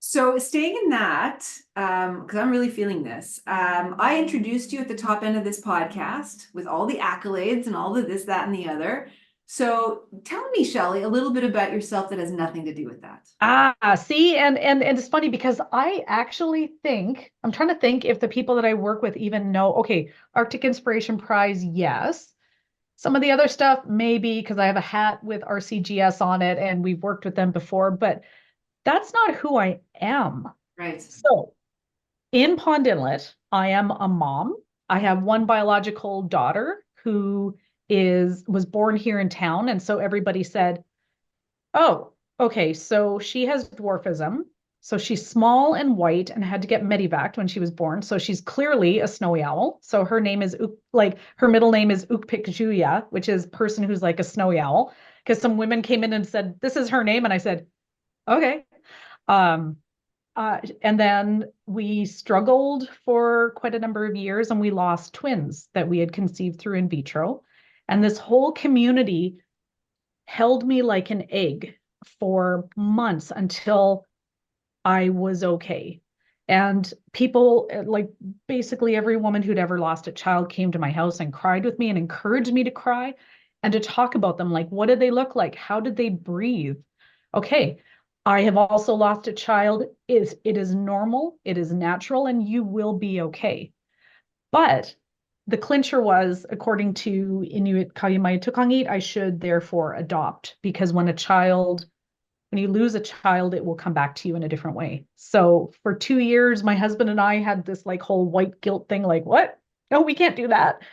So staying in that, because I'm really feeling this, I introduced you at the top end of this podcast with all the accolades and all the this, that, and the other. So tell me, Shelly, a little bit about yourself that has nothing to do with that. See, and it's funny because I actually think I'm trying to think if the people that I work with even know, okay, Arctic Inspiration Prize, yes. Some of the other stuff, maybe because I have a hat with RCGS on it and we've worked with them before, but that's not who I am. Right. So In Pond Inlet, I am a mom. I have one biological daughter who was born here in town. And so everybody said, oh, okay, so she has dwarfism. So she's small and white and had to get medevaced when she was born. So she's clearly a snowy owl. So her name is like her middle name is Ukpikjuya, which is person who's like a snowy owl. Because some women came in and said, this is her name. And I said, okay. Um, and then we struggled for quite a number of years and we lost twins that we had conceived through in vitro. And this whole community held me like an egg for months until I was okay. And people, like basically every woman who'd ever lost a child came to my house and cried with me and encouraged me to cry and to talk about them. Like, what did they look like? How did they breathe? Okay. I have also lost a child. It is normal, it is natural, and you will be okay. But the clincher was, according to Inuit Tukangit, I should therefore adopt because when you lose a child, it will come back to you in a different way. So for 2 years, my husband and I had this like whole white guilt thing, like, what? No, we can't do that.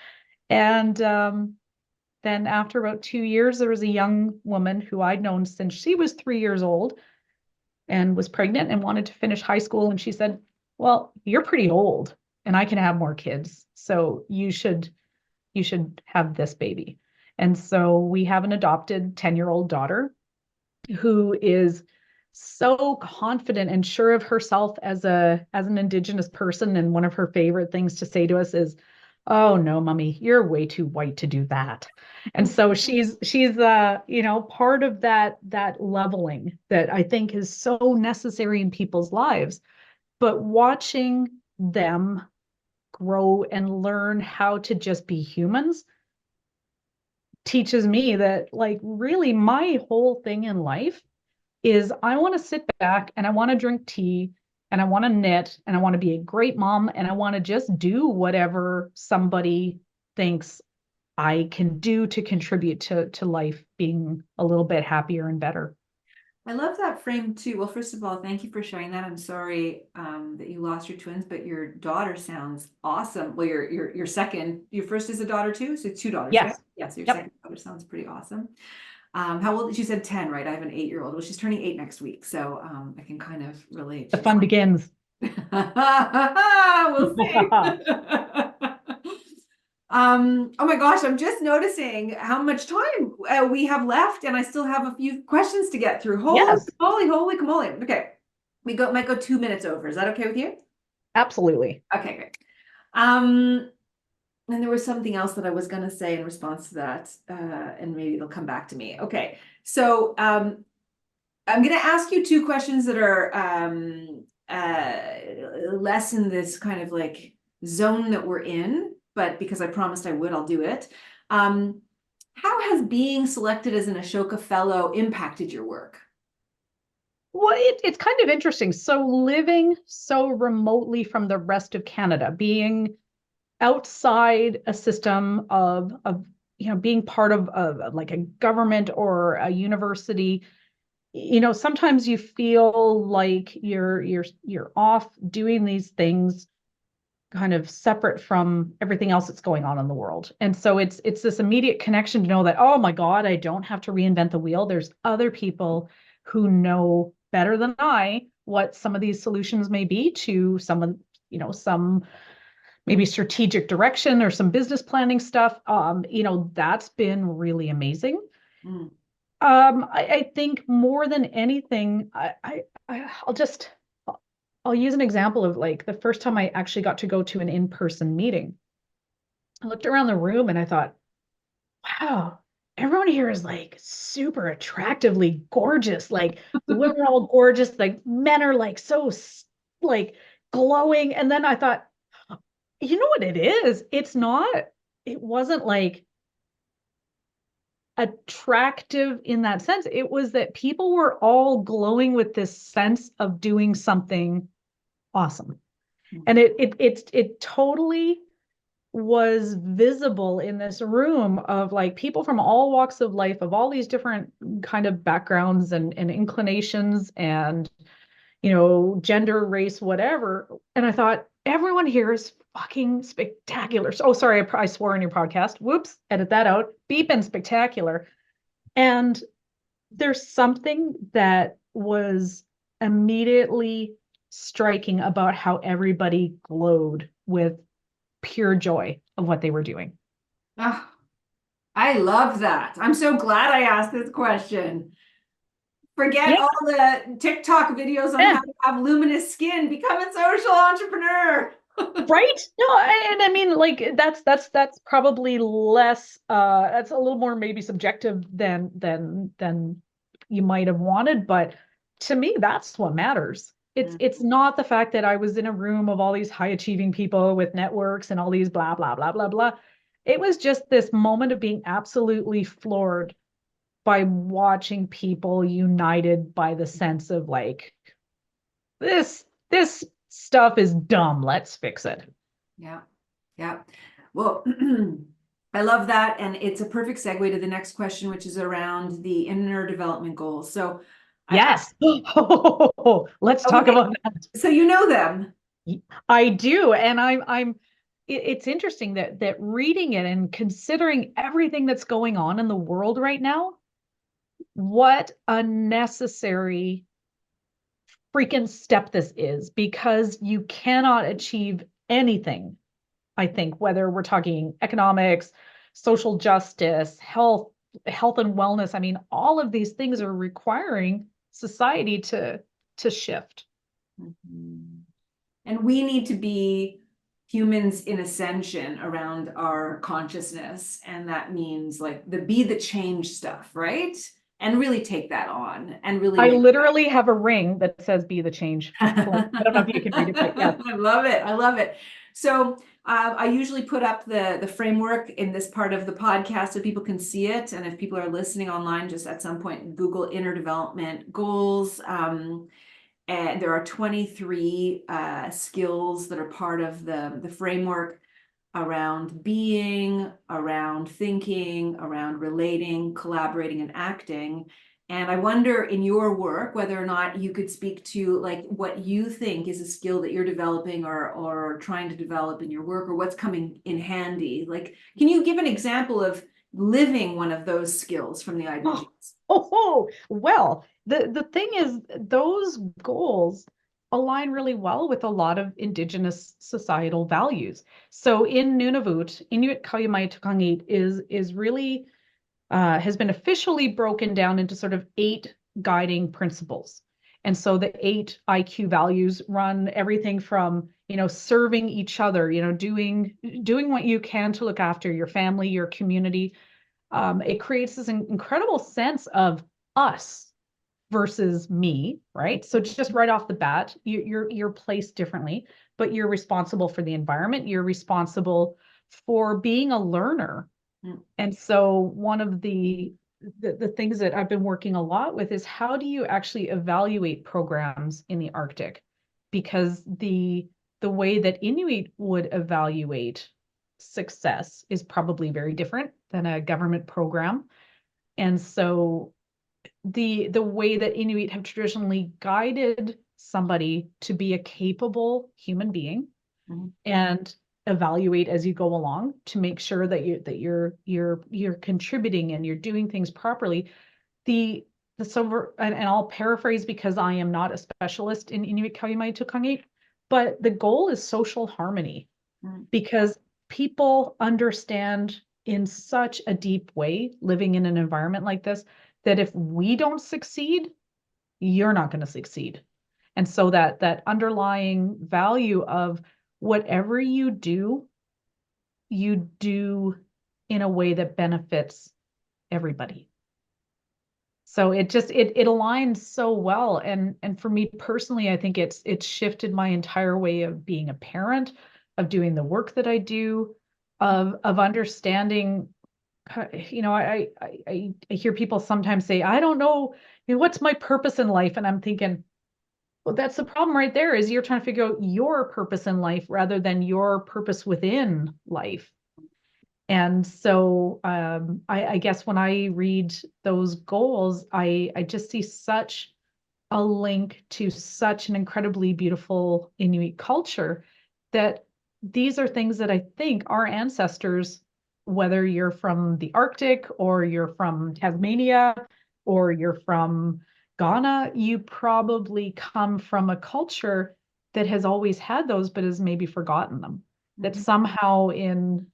And then after about 2 years, there was a young woman who I'd known since she was 3 years old and was pregnant and wanted to finish high school. And she said, well, you're pretty old and I can have more kids. So you should have this baby. And so we have an adopted 10-year-old daughter who is so confident and sure of herself as an Indigenous person. And one of her favorite things to say to us is, "Oh no, mommy, you're way too white to do that." And so she's part of that leveling that I think is so necessary in people's lives. But watching them grow and learn how to just be humans teaches me that like really my whole thing in life is I want to sit back and I want to drink tea and I want to knit and I want to be a great mom and I want to just do whatever somebody thinks I can do to contribute to life being a little bit happier and better. I love that frame too. Well, first of all, thank you for sharing that. I'm sorry that you lost your twins, but your daughter sounds awesome. Well, your second, your first is a daughter too, so two daughters, right? Yes. Yes, your Yep. second daughter sounds pretty awesome. How old? She said 10, right? I have an 8-year-old. Well, she's turning 8 next week, so I can kind of relate. The fun begins. We'll see. Oh my gosh, I'm just noticing how much time we have left, and I still have a few questions to get through. Holy Yes, moly, holy moly. Okay, might go 2 minutes over. Is that okay with you? absolutely. Okay, great. And there was something else that I was going to say in response to that, and maybe it'll come back to me. Okay, so I'm going to ask you two questions that are less in this kind of like zone that we're in, but because I promised I would, I'll do it. How has being selected as an Ashoka Fellow impacted your work? Well, it's kind of interesting. So living so remotely from the rest of Canada, being outside a system of being part of like a government or a university, sometimes you feel like you're off doing these things kind of separate from everything else that's going on in the world. And so it's this immediate connection to know that, oh my God, I don't have to reinvent the wheel. There's other people who know better than I what some of these solutions may be to some maybe strategic direction or some business planning stuff. That's been really amazing. Mm. I think more than anything, I'll just I'll use an example of like the first time I actually got to go to an in-person meeting. I looked around the room and I thought, wow, everyone here is like super attractively gorgeous. Like the women are all gorgeous, like men are like so like glowing. And then I thought, you know what it is? It wasn't like attractive in that sense. It was that people were all glowing with this sense of doing something awesome. And it totally was visible in this room of like people from all walks of life, of all these different kind of backgrounds and inclinations. And, gender, race, whatever. And I thought, everyone here is fucking spectacular. Oh, sorry, I swore in your podcast. Whoops, edit that out. Beep and spectacular. And there's something that was immediately striking about how everybody glowed with pure joy of what they were doing. Oh, I love that. I'm so glad I asked this question. Forget Yeah. all the TikTok videos on how to have luminous skin. Become a social entrepreneur. Right? No, and I mean, like that's probably less that's a little more maybe subjective than you might have wanted, but to me that's what matters. It's not the fact that I was in a room of all these high achieving people with networks and all these blah blah blah blah blah. It was just this moment of being absolutely floored by watching people united by the sense of like this stuff is dumb. Let's fix it. Yeah. Yeah. Well, I love that. And it's a perfect segue to the next question, which is around the inner development goals. So Yes. Let's talk okay, about that. so you know them. I do. And it's interesting that reading it and considering everything that's going on in the world right now, what a necessary freaking step this is, because you cannot achieve anything, I think, whether we're talking economics, social justice, health and wellness. I mean, all of these things are requiring society to shift. Mhm. And we need to be humans in ascension around our consciousness. And that means like the be the change stuff, right? And really take that on and really I make literally have a ring that says "Be the change." I don't know if you can read it, but yeah. I love it. I love it. So I usually put up the framework in this part of the podcast so people can see it. And if people are listening online, just at some point, Google inner development goals. And there are 23 skills that are part of the framework around being, around thinking, around relating, collaborating, and acting. And I wonder in your work whether or not you could speak to like what you think is a skill that you're developing or trying to develop in your work, or what's coming in handy. Like, can you give an example of living one of those skills from the Oh, IDGs? well, the thing is, those goals align really well with a lot of Indigenous societal values. So in Nunavut, Inuit Kaimaitukangit is really has been officially broken down into sort of 8 guiding principles. And so the 8 IQ values run everything from, serving each other, doing what you can to look after your family, your community. It creates this incredible sense of us versus me, right? So just right off the bat, you're placed differently, but you're responsible for the environment. You're responsible for being a learner. Mm. And so one of the things that I've been working a lot with is how do you actually evaluate programs in the Arctic? Because the way that Inuit would evaluate success is probably very different than a government program. And so the way that Inuit have traditionally guided somebody to be a capable human being Mhm. and evaluate as you go along to make sure that you're contributing and you're doing things properly. The the silver and I'll paraphrase because I am not a specialist in Inuit Kaimaitukangit, but the goal is social harmony, Mm. because people understand in such a deep way living in an environment like this that if we don't succeed, you're not going to succeed. And so that underlying value of whatever you do in a way that benefits everybody. So it aligns so well. And for me personally, I think it's shifted my entire way of being a parent, of doing the work that I do, of understanding. I hear people sometimes say, I don't know, what's my purpose in life? And I'm thinking, well, that's the problem right there, is you're trying to figure out your purpose in life rather than your purpose within life. And so I guess when I read those goals, I just see such a link to such an incredibly beautiful Inuit culture that these are things that I think our ancestors, whether you're from the Arctic or you're from Tasmania or you're from Ghana, you probably come from a culture that has always had those, but has maybe forgotten them. That Mhm. somehow in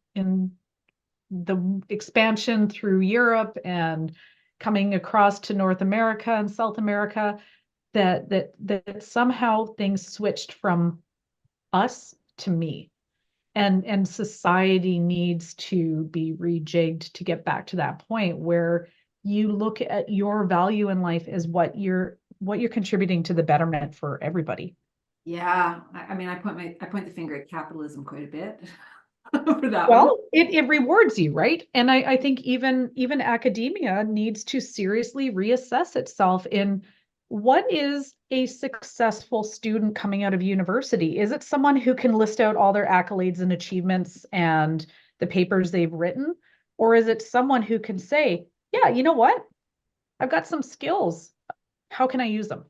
the expansion through Europe and coming across to North America and South America, that somehow things switched from us to me. And society needs to be rejigged to get back to that point where you look at your value in life as what you're contributing to the betterment for everybody. Yeah, I mean, I point the finger at capitalism quite a bit for that one. Well, it rewards you, right? And I think even academia needs to seriously reassess itself in what is a successful student coming out of university? Is it someone who can list out all their accolades and achievements and the papers they've written? Or is it someone who can say, yeah, you know what? I've got some skills. How can I use them?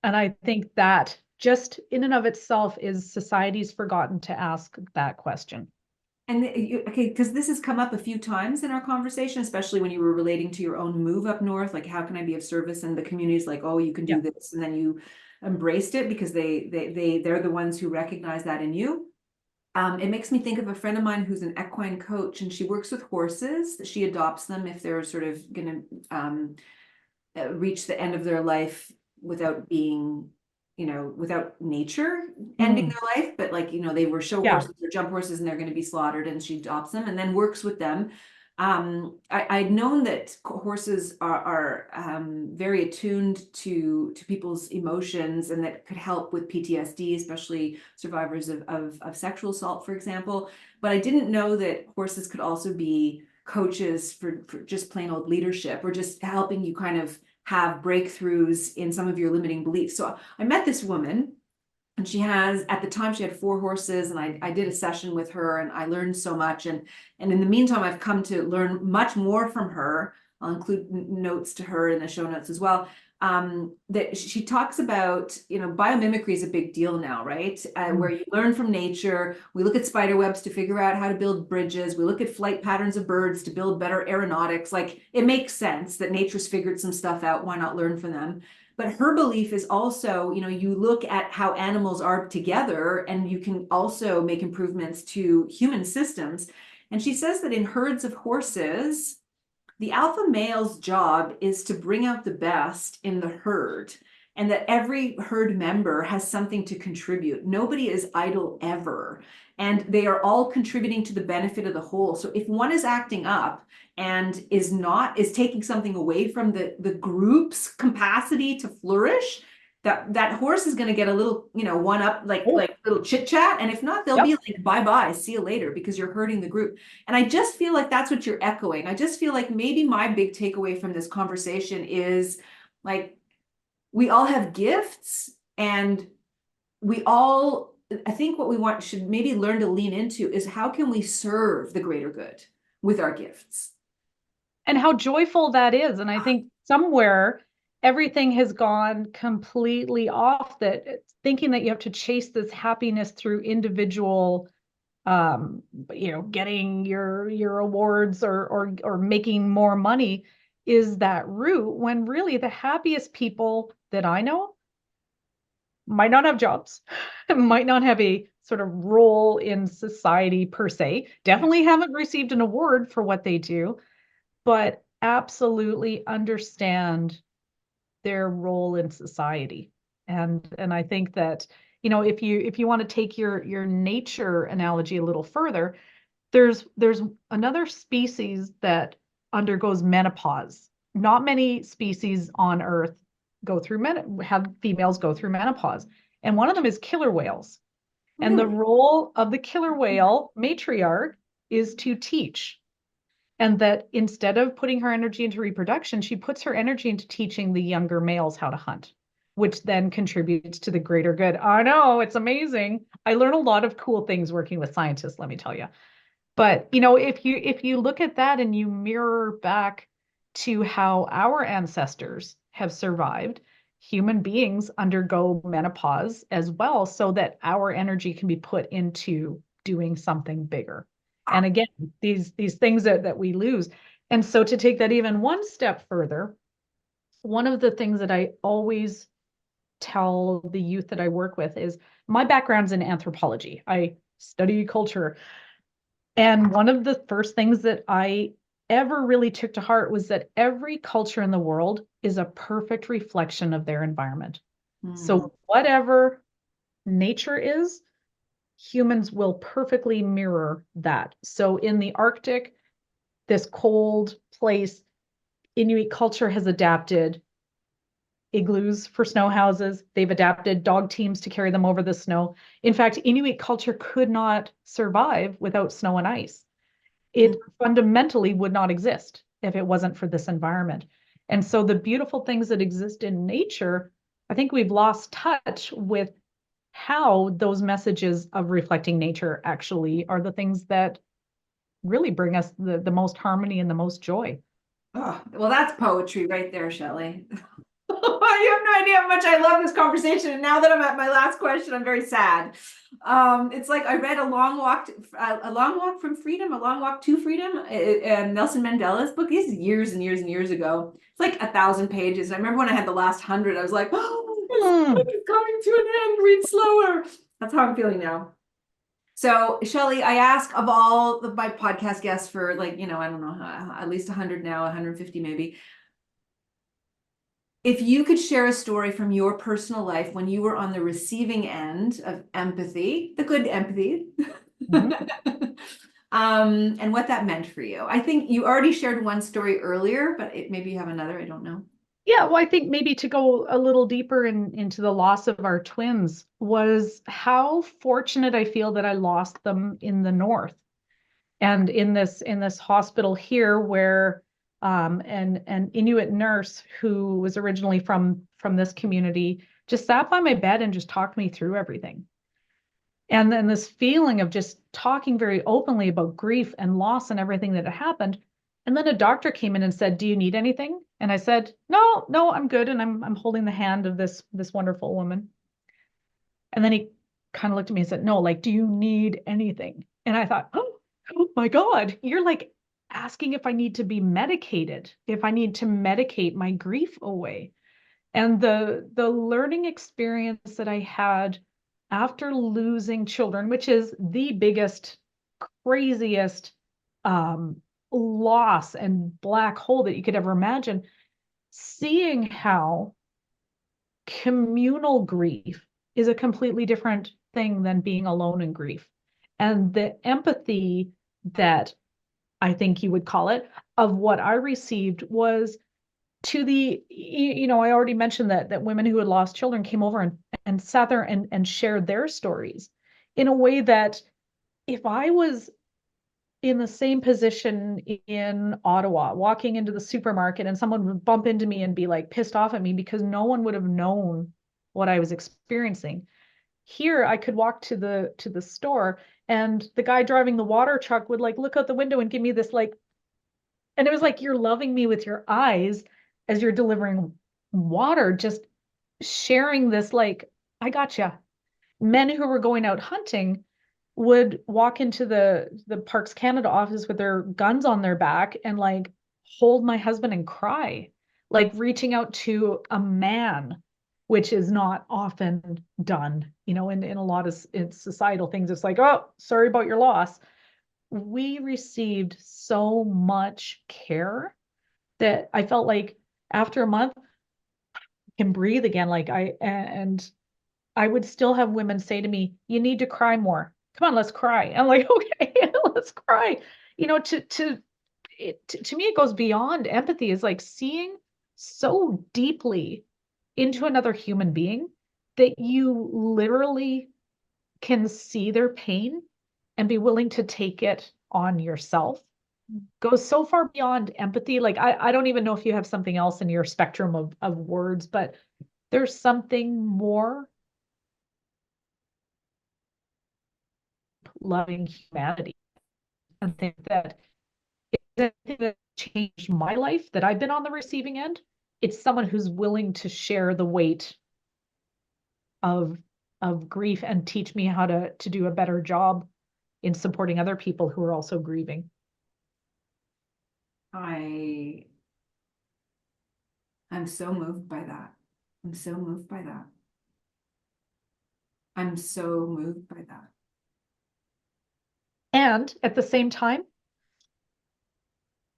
And I think that just in and of itself is society's forgotten to ask that question. And okay, because this has come up a few times in our conversation, especially when you were relating to your own move up north, like how can I be of service? And the community's like, oh, you can Yeah. do this, and then you embraced it because they're the ones who recognize that in you. It makes me think of a friend of mine who's an equine coach, and she works with horses. She adopts them if they're sort of going to reach the end of their life without being, without nature ending Mm, their life, but like, they were show yeah. horses or jump horses and they're going to be slaughtered, and she adopts them and then works with them. I'd known that horses are very attuned to people's emotions, and that could help with PTSD, especially survivors of sexual assault, for example. But I didn't know that horses could also be coaches for just plain old leadership, or just helping you kind of have breakthroughs in some of your limiting beliefs. So I met this woman, and at the time she had 4 horses, and I did a session with her, and I learned so much. And in the meantime, I've come to learn much more from her. I'll include notes to her in the show notes as well. That she talks about, biomimicry is a big deal now, right? Where Mm. you learn from nature. We look at spider webs to figure out how to build bridges. We look at flight patterns of birds to build better aeronautics. Like, it makes sense that nature's figured some stuff out. Why not learn from them? But her belief is also, you look at how animals are together, and you can also make improvements to human systems. And she says that in herds of horses, the alpha male's job is to bring out the best in the herd, and that every herd member has something to contribute. Nobody is idle ever, and they are all contributing to the benefit of the whole. So if one is acting up and is taking something away from the group's capacity to flourish, that horse is going to get a little, one up, Oh, like little chit chat, and if not, they'll be yep. like, bye bye, see you later, because you're hurting the group. And I just feel like that's what you're echoing. I just feel like maybe my big takeaway from this conversation is, like, we all have gifts, and I think what we should maybe learn to lean into is how can we serve the greater good with our gifts? And how joyful that is. And I think somewhere everything has gone completely off, that thinking that you have to chase this happiness through individual um getting your awards or making more money is that route, when really the happiest people that I know might not have jobs, might not have a sort of role in society per se, Yeah. definitely haven't received an award for what they do, but absolutely understand their role in society. And I think that, if you want to take your nature analogy a little further, there's another species that undergoes menopause. Not many species on Earth have females go through menopause. And one of them is killer whales. And the Really? role of the killer whale matriarch is to teach. And that instead of putting her energy into reproduction, she puts her energy into teaching the younger males how to hunt, which then contributes to the greater good. I know, it's amazing. I learn a lot of cool things working with scientists, let me tell you. But if you look at that and you mirror back to how our ancestors have survived, human beings undergo menopause as well, so that our energy can be put into doing something bigger. And again, these things that we lose. And so to take that even one step further, one of the things that I always tell the youth that I work with is my background's in anthropology. I study culture. And one of the first things that I ever really took to heart was that every culture in the world is a perfect reflection of their environment. So whatever nature is, humans will perfectly mirror that. So in the Arctic, this cold place, Inuit culture has adapted igloos for snow houses. They've adapted dog teams to carry them over the snow. In fact, Inuit culture could not survive without snow and ice. It fundamentally would not exist if it wasn't for this environment. And so the beautiful things that exist in nature, I think we've lost touch with how those messages of reflecting nature actually are the things that really bring us the most harmony and the most joy. Oh, well, that's poetry right there, Shelly. You have no idea how much I love this conversation. And now that I'm at my last question, I'm very sad. It's like I read A Long Walk from Freedom, A Long Walk to Freedom, Nelson Mandela's book. This is years and years and years ago. It's like 1,000 pages. I remember when I had the last 100, I was like, oh, this book is coming to an end. Read slower. That's how I'm feeling now. So, Shelly, I ask of all of my podcast guests for, like, you know, I don't know, at least 100 now, 150 maybe. If you could share a story from your personal life when you were on the receiving end of empathy, the good empathy, and what that meant for you. I think you already shared one story earlier, but maybe you have another, I don't know. Yeah, well, I think maybe to go a little deeper into the loss of our twins was how fortunate I feel that I lost them in the north. And in this hospital here where an Inuit nurse who was originally from this community just sat by my bed and just talked me through everything. And then this feeling of just talking very openly about grief and loss and everything that had happened. And then a doctor came in and said, "Do you need anything?" And I said, "No, no, I'm good." And I'm holding the hand of this wonderful woman. And then he kind of looked at me and said, "No, like, do you need anything?" And I thought, oh my God, you're like asking if I need to be medicated, if I need to medicate my grief away. And the learning experience that I had after losing children, which is the biggest, craziest loss and black hole that you could ever imagine, seeing how communal grief is a completely different thing than being alone in grief. And the empathy that I think you would call it of what I received was to I already mentioned that women who had lost children came over and sat there and shared their stories in a way that if I was in the same position in Ottawa, walking into the supermarket and someone would bump into me and be like pissed off at me because no one would have known what I was experiencing. Here, I could walk to the store and the guy driving the water truck would like look out the window and give me this like, and it was like you're loving me with your eyes as you're delivering water, just sharing this like, I gotcha. Men who were going out hunting would walk into the Parks Canada office with their guns on their back and like hold my husband and cry, like reaching out to a man, which is not often done, in a lot of societal things. It's like, oh, sorry about your loss. We received so much care that I felt like after a month, I can breathe again. And I would still have women say to me, "You need to cry more. Come on, let's cry." I'm like, "Okay, let's cry." To me, it goes beyond empathy. Is like seeing so deeply into another human being that you literally can see their pain and be willing to take it on yourself goes so far beyond empathy. Like I don't even know if you have something else in your spectrum of words, but there's something more loving humanity. And think that that changed my life, that I've been on the receiving end, it's someone who's willing to share the weight of grief and teach me how to do a better job in supporting other people who are also grieving. I'm so moved by that. I'm so moved by that. I'm so moved by that. And at the same time,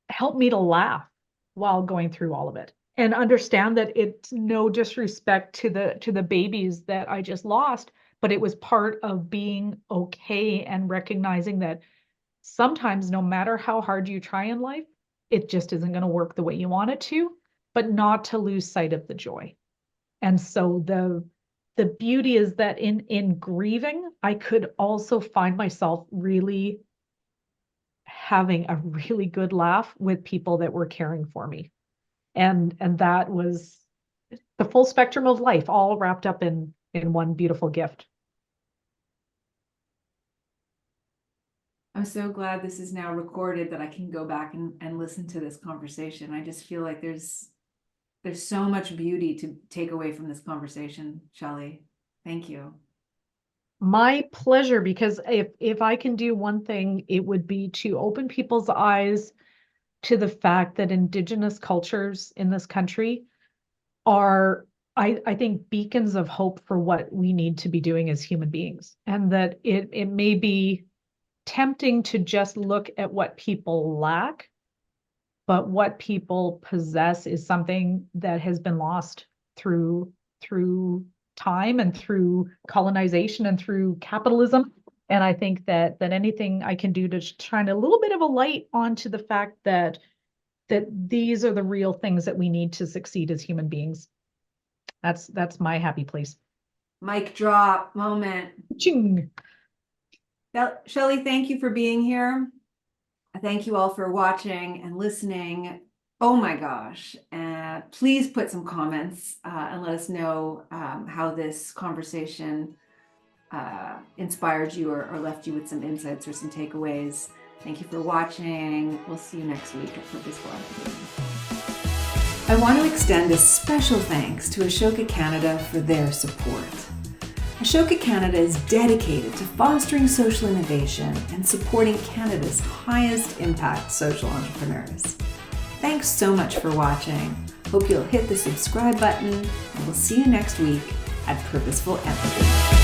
help me to laugh while going through all of it and understand that it's no disrespect to the babies that I just lost, but it was part of being okay and recognizing that sometimes no matter how hard you try in life, it just isn't going to work the way you want it to, but not to lose sight of the joy. And so the beauty is that in grieving, I could also find myself really having a really good laugh with people that were caring for me. And that was the full spectrum of life, all wrapped up in one beautiful gift. I'm so glad this is now recorded, that I can go back and listen to this conversation. I just feel like there's so much beauty to take away from this conversation, Shelly. Thank you. My pleasure, because if I can do one thing, it would be to open people's eyes to the fact that Indigenous cultures in this country are, I think, beacons of hope for what we need to be doing as human beings. And that it may be tempting to just look at what people lack, but what people possess is something that has been lost through time and through colonization and through capitalism. And I think that anything I can do to shine a little bit of a light onto the fact that these are the real things that we need to succeed as human beings. That's my happy place. Mic drop moment. Ching. Shelly, thank you for being here. Thank you all for watching and listening. Oh my gosh. Please put some comments and let us know how this conversation inspired you or left you with some insights or some takeaways. Thank you for watching. We'll see you next week at Purposeful Empathy. I want to extend a special thanks to Ashoka Canada for their support. Ashoka Canada is dedicated to fostering social innovation and supporting Canada's highest impact social entrepreneurs. Thanks so much for watching. Hope you'll hit the subscribe button, and we'll see you next week at Purposeful Empathy.